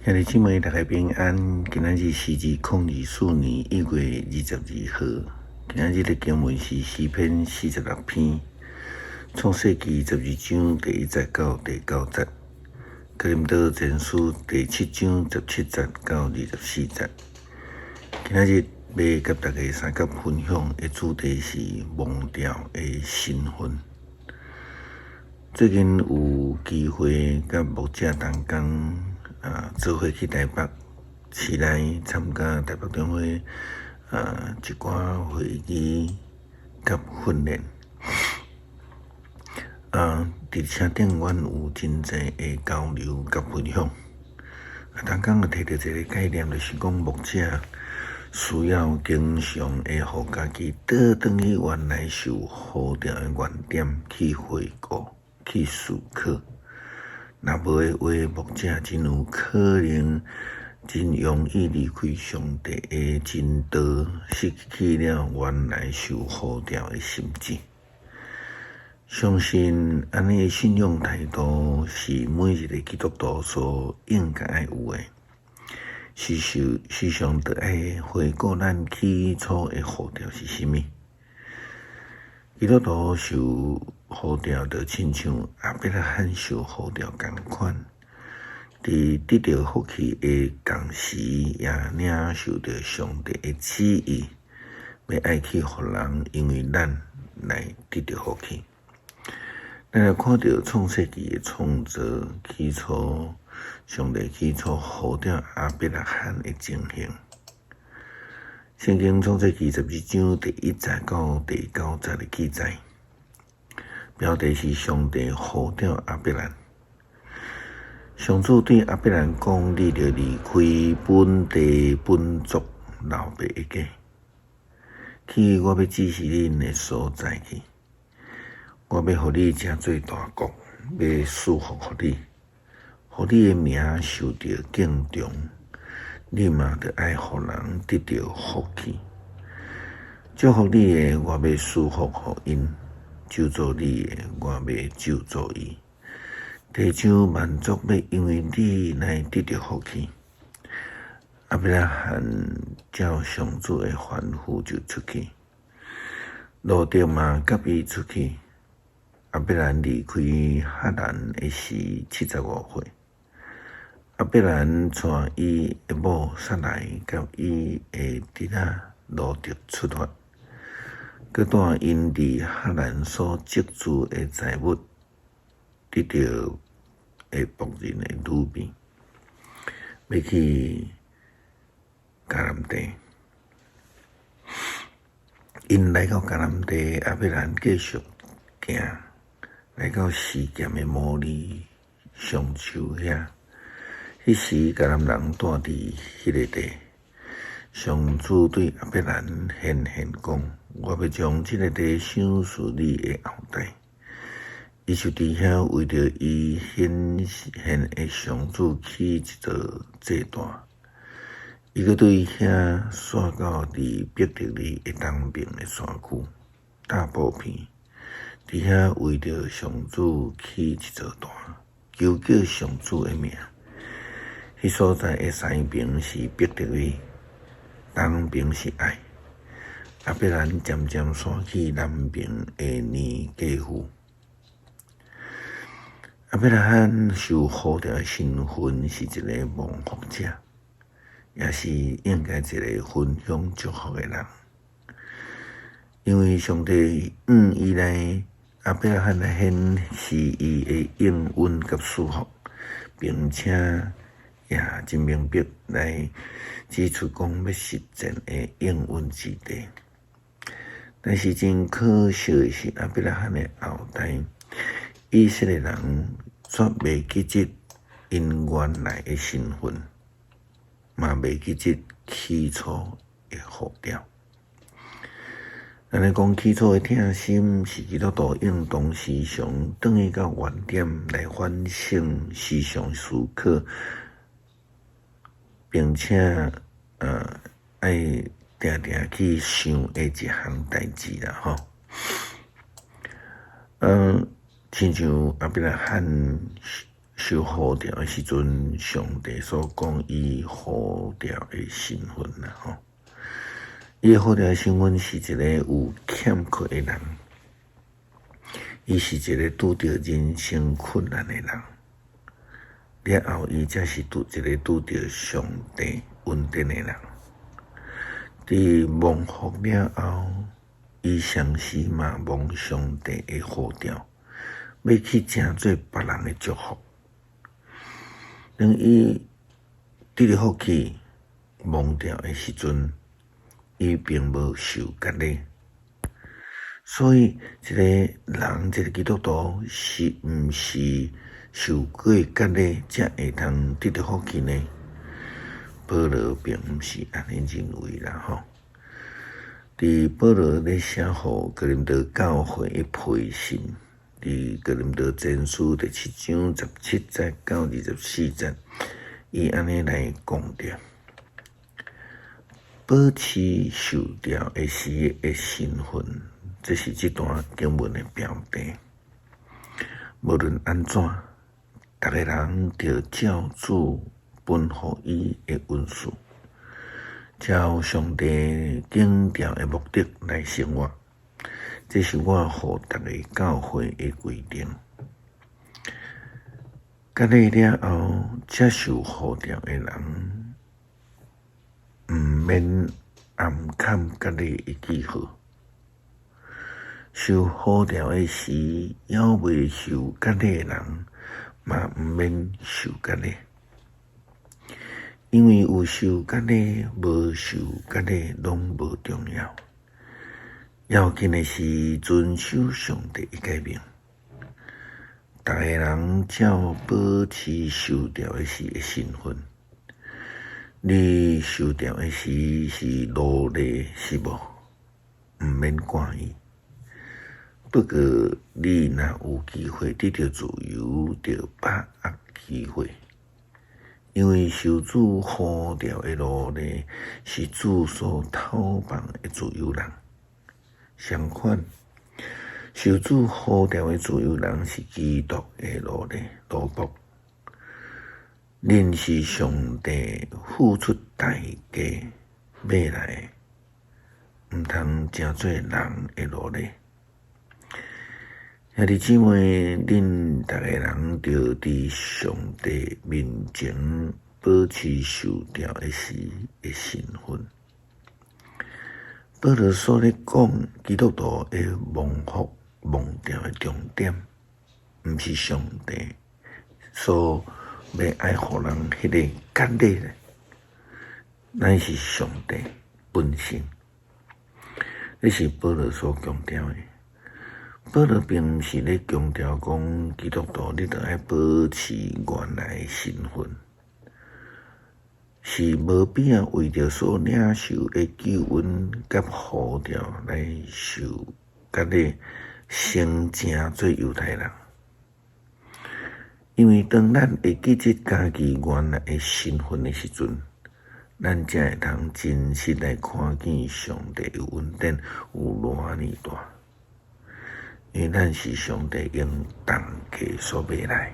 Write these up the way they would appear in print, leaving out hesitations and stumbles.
兄弟姊妹，大家平安。今仔日是2024年1月22號。今仔日的經文是詩篇46篇，創世記12章第1節到第9節，哥林多前書第7章17節到24節。今仔日要甲大家三角分享的主題是忘掉的身份。最近有機會甲牧者同工做伙去台北市內參加台北中會一寡會議甲訓練。佇車頂阮有真濟的交流甲分享。同工就提到一個概念，就是講牧者需要經常會互家己倒轉去原來受呼召的原點去回顧、去思考。若無的話，牧者真有可能真容易離開上帝的真道，失去了原來受呼召的心志。相信安尼的信仰態度是每一個基督徒所應該愛有的。時常就愛回顧咱起初的呼召是啥物。基督徒受呼召就親像亞伯拉罕受呼召同款，佇得到福氣的同時，也領受到上帝的旨意，要愛去互人，因為咱來得到福氣。咱來看到創世記的創造起初，上帝起初呼召亞伯拉罕的情形。聖經創世記12章第1節到第9節的記載，標題是上帝呼召亞伯蘭。上主對亞伯蘭講：你著離開本地本族老爸的家，去我要指示恁的所在去。我要互你成做大國，要賜福互你，互你的名受到敬重。你嘛著愛互人得到福氣，祝福你的，我要賜福互因；咒詛你的，我要咒詛伊。地上萬族要因為你來得到福氣。亞伯拉罕照上主的吩咐就出去，路得嘛甲伊出去。亞伯蘭離開哈蘭的時75歲。亞伯蘭帶伊的某撒來甲伊的侄仔路得出發，佮帶因佇哈蘭所積聚的財物，得到的僕人的女兒，要去迦南地。因來到迦南地，亞伯蘭繼續行，來到示劍的摩利上丘遐。迄時，迦南人住佇迄個地。上主對亞伯蘭顯現講：我要將這個地賞賜你的後代。伊就佇遐為着伊顯現的上主起一座祭壇。伊閣對遐刷到佇伯特利的東邊的山區大埔片，佇遐為着上主起一座壇，求叫上主的名。迄所在的西邊是伯特利，東邊是愛。亞伯蘭漸漸徙去南邊的尼基夫。亞伯拉罕受呼召的身份是一個蒙福者，也是應該一個分享祝福的人。因為上帝伊來亞伯拉罕來顯示伊的應允甲賜福，並且也真明白來指出講要實踐的應允之地。但是真可惜的是，亞伯拉罕的後代以色列人卻未記得因原來的身份，嘛未記得起初的呼召。咱來講起初的痛心，是基督徒應當時常轉去到原點來反省、時常思考，並且愛定定去想的一項代志啦，吼。親像亞伯拉罕受呼召的时阵，上帝所讲伊呼召的身份啦吼。伊呼召的身份是一个有欠缺的人，伊是一个拄着人生困难的人。了后，伊才是一个拄着上帝恩典的人。伫蒙福了后，伊相时嘛蒙上帝的呼召，要去成做别人的祝福。当伊得了福气蒙召的时阵，伊并无受割礼，所以一个人，一个基督徒是毋是受过割礼才会通得到福气呢？保罗并毋是安尼认为啦吼。伫保罗咧写互哥林多教会的批信，伫哥林多前书第7章17节到24节，伊安尼来讲着。保持受召的时的身份，这是这段经文的标题。无论安怎，逐个人着照主分予伊的恩赐，照上帝警召的目的来生活。这是我互逐个教会的规定。割礼了后，接受呼召的人，毋免暗砍割礼的记号。受呼召的时，还未受割礼的人，嘛毋免受割礼。因为有受割礼，无受割礼，拢无重要。要紧的是遵守上帝的诫命。逐个人照保持受召的时的身份。你受召的时是奴隶是无？毋免管伊。不过你若有机会得到自由，就把握机会。因为受主呼召的奴隶是主所讨放的自由人。相反，受主呼召的自由人是基督的奴仆。恁是上帝付出代价买来的，毋通成做人的奴隶。兄弟姊妹，恁逐个人着伫上帝面前保持受召的时的身份。保罗所咧讲，基督徒的蒙福蒙召的重点，毋是上帝所要爱互人迄个割礼咧，乃是上帝本身。这是保罗所强调的。保罗并毋是咧强调讲，基督徒你着爱保持原来的身份，是无必要为着所领受的救恩甲呼召来受割礼，成正做犹太人。因为当咱会记得家己原来的身份的时阵，咱才会通真实来看见上帝的恩典有偌尼大。因为咱是上帝用重价所买来、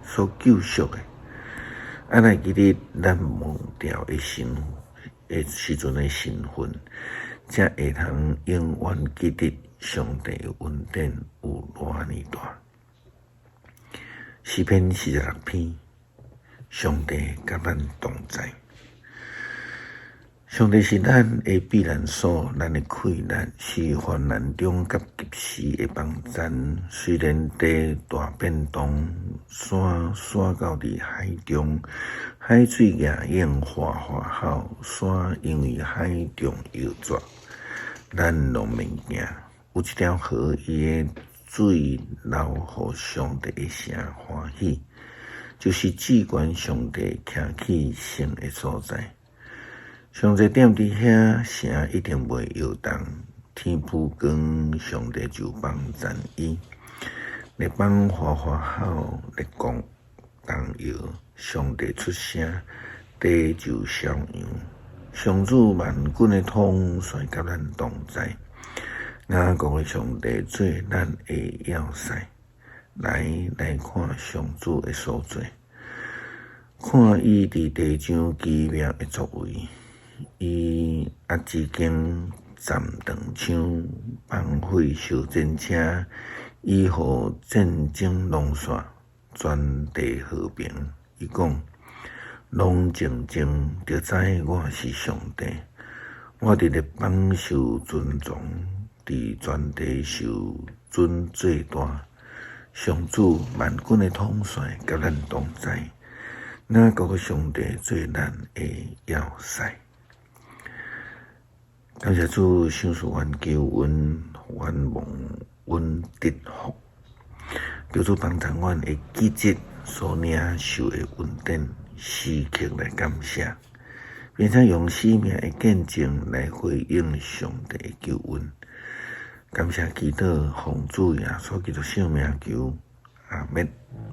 所救赎的。来记得咱蒙召的时阵的身份，才会通永远记得上帝的恩典有偌尼大。诗篇46篇，上帝甲咱同在。上帝是咱的避难所，咱的溃难，是患难中甲急时的帮站。虽然地大变动，山到伫海中，海水也应哗好，山因为海中摇绝，咱拢免惊。有一条河，伊的水流互上帝的城欢喜，就是至关上帝徛起圣的所在。上帝踮伫遐，城一定袂摇动。天曝光，上帝就帮赞伊。日帮哗好，日光动摇，上帝出声，地就消扬。上主万军的统帅甲咱同在。雅各的上帝做咱的要塞，来看上主的所做，看伊伫地上奇妙的作为，伊已经暂断像放火烧战车，以互战争弄煞，全地和平。伊讲，拢静静就知我是上帝，我伫咧榜受尊重，伫全地受尊最大。上主万军的统帅甲咱同在，哪个上帝做咱的要塞？感谢主，享受愿求阮愿望阮得福，求主帮助阮的季节所领受的恩典，时刻来感谢，并且用生命的见证来回应上帝的救恩。感谢祈祷，奉主耶稣基督圣名求，阿们。